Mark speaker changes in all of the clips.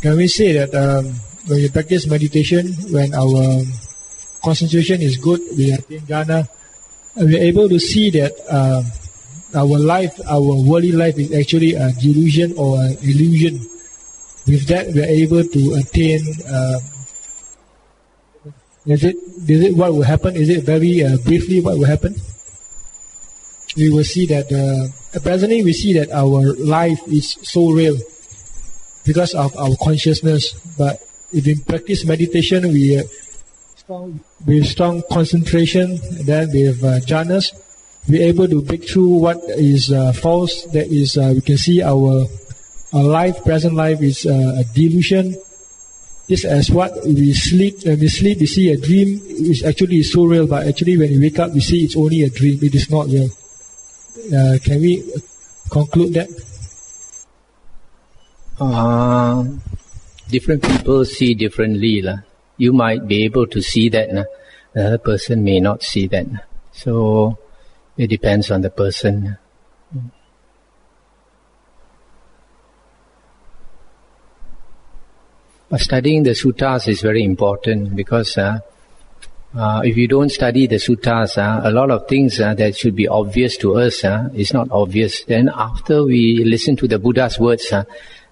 Speaker 1: can we say that when you practice meditation, when our concentration is good, we attain jhana, we are able to see that our life, our worldly life is actually a delusion or an illusion. With that, we are able to attain. Is it what will happen? Is it very briefly what will happen? We will see that presently we see that our life is so real because of our consciousness. But if we practice meditation, with strong concentration, then with jhanas, we're able to break through what is false. That is, we can see our life, present life, is a delusion. Just as what we sleep, when we sleep, we see a dream. It's actually so real, but actually when we wake up, we see it's only a dream. It is not real. Can we conclude that?
Speaker 2: Different people see differently. You might be able to see that. The other person may not see that. So it depends on the person. But studying the suttas is very important because if you don't study the suttas, a lot of things that should be obvious to us is not obvious. Then after we listen to the Buddha's words,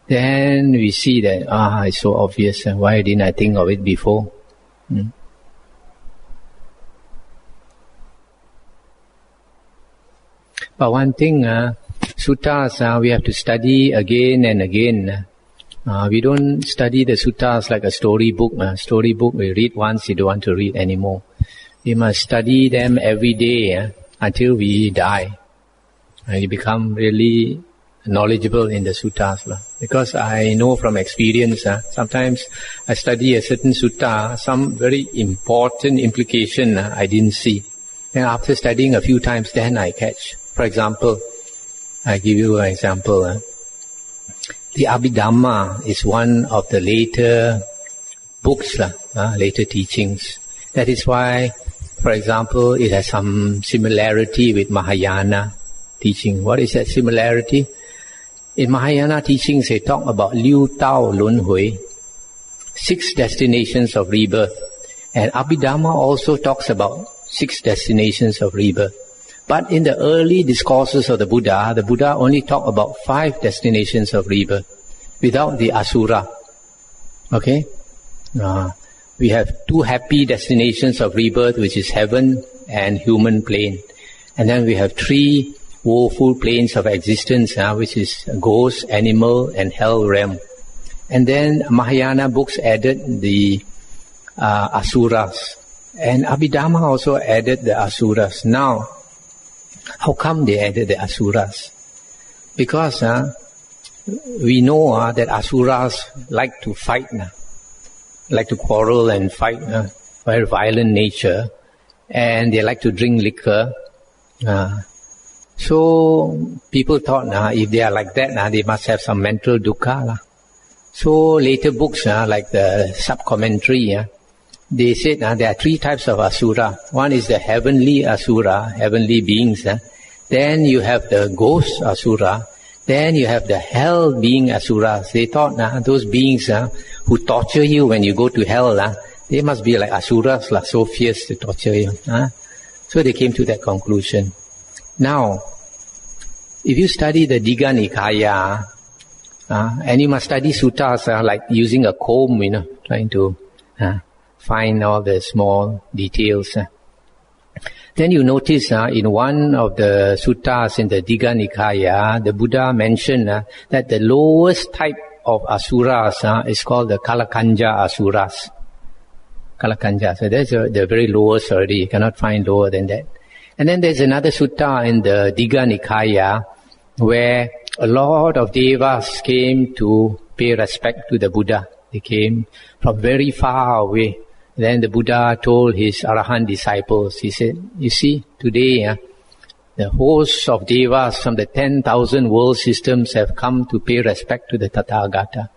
Speaker 2: then we see that, it's so obvious. Why didn't I think of it before? But one thing, suttas, we have to study again and again. We don't study the suttas like a storybook. Storybook we read once, you don't want to read anymore. We must study them every day until we die. And you become really knowledgeable in the suttas. Because I know from experience, sometimes I study a certain sutta, some very important implication I didn't see. And after studying a few times, then I catch. For example, I give you an example. The Abhidhamma is one of the later books, later teachings. That is why, for example, it has some similarity with Mahayana teaching. What is that similarity? In Mahayana teachings, they talk about Liu Tao Lun Hui, 6 destinations of rebirth. And Abhidhamma also talks about 6 destinations of rebirth. But in the early discourses of the Buddha only talked about 5 destinations of rebirth, without the asura. Okay? We have 2 happy destinations of rebirth, which is heaven and human plane. And then we have 3 woeful planes of existence, which is ghost, animal, and hell realm. And then Mahayana books added the asuras. And Abhidhamma also added the asuras. Now, how come they added the asuras? Because we know that asuras like to fight, like to quarrel and fight, very violent nature, and they like to drink liquor. So people thought, if they are like that, they must have some mental dukkha. So later books, like the sub-commentary, they said there are 3 types of asura. One is the heavenly asura, heavenly beings. Then you have the ghost asura. Then you have the hell being asuras. They thought those beings who torture you when you go to hell, they must be like asuras, so fierce to torture you. So they came to that conclusion. Now, if you study the Digha Nikaya, and you must study suttas like using a comb, trying to find all the small details. Then you notice in one of the suttas in the Digha Nikaya, the Buddha mentioned that the lowest type of asuras is called the Kalakanja asuras. Kalakanja, so that's the very lowest already. You cannot find lower than that. And then there's another sutta in the Digha Nikaya where a lot of devas came to pay respect to the Buddha. They came from very far away. Then the Buddha told his Arahant disciples, he said, you see, today the hosts of devas from the 10,000 world systems have come to pay respect to the Tathagata.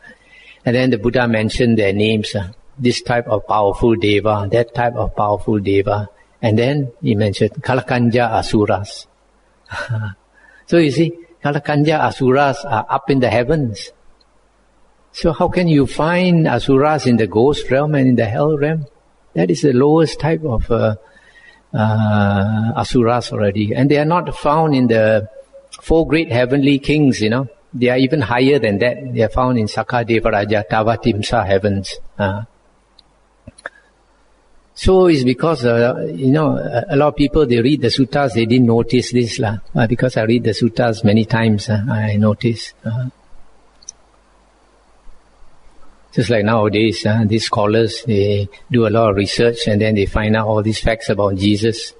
Speaker 2: And then the Buddha mentioned their names, this type of powerful deva, that type of powerful deva. And then he mentioned Kalakanja asuras. So you see, Kalakanja asuras are up in the heavens. So how can you find asuras in the ghost realm and in the hell realm? That is the lowest type of asuras already. And they are not found in the 4 great heavenly kings, They are even higher than that. They are found in Sakha Devaraja, Tavatimsa heavens. So it's because, a lot of people, they read the suttas, they didn't notice this. Because I read the suttas many times, I notice. Just like nowadays, these scholars, they do a lot of research and then they find out all these facts about Jesus.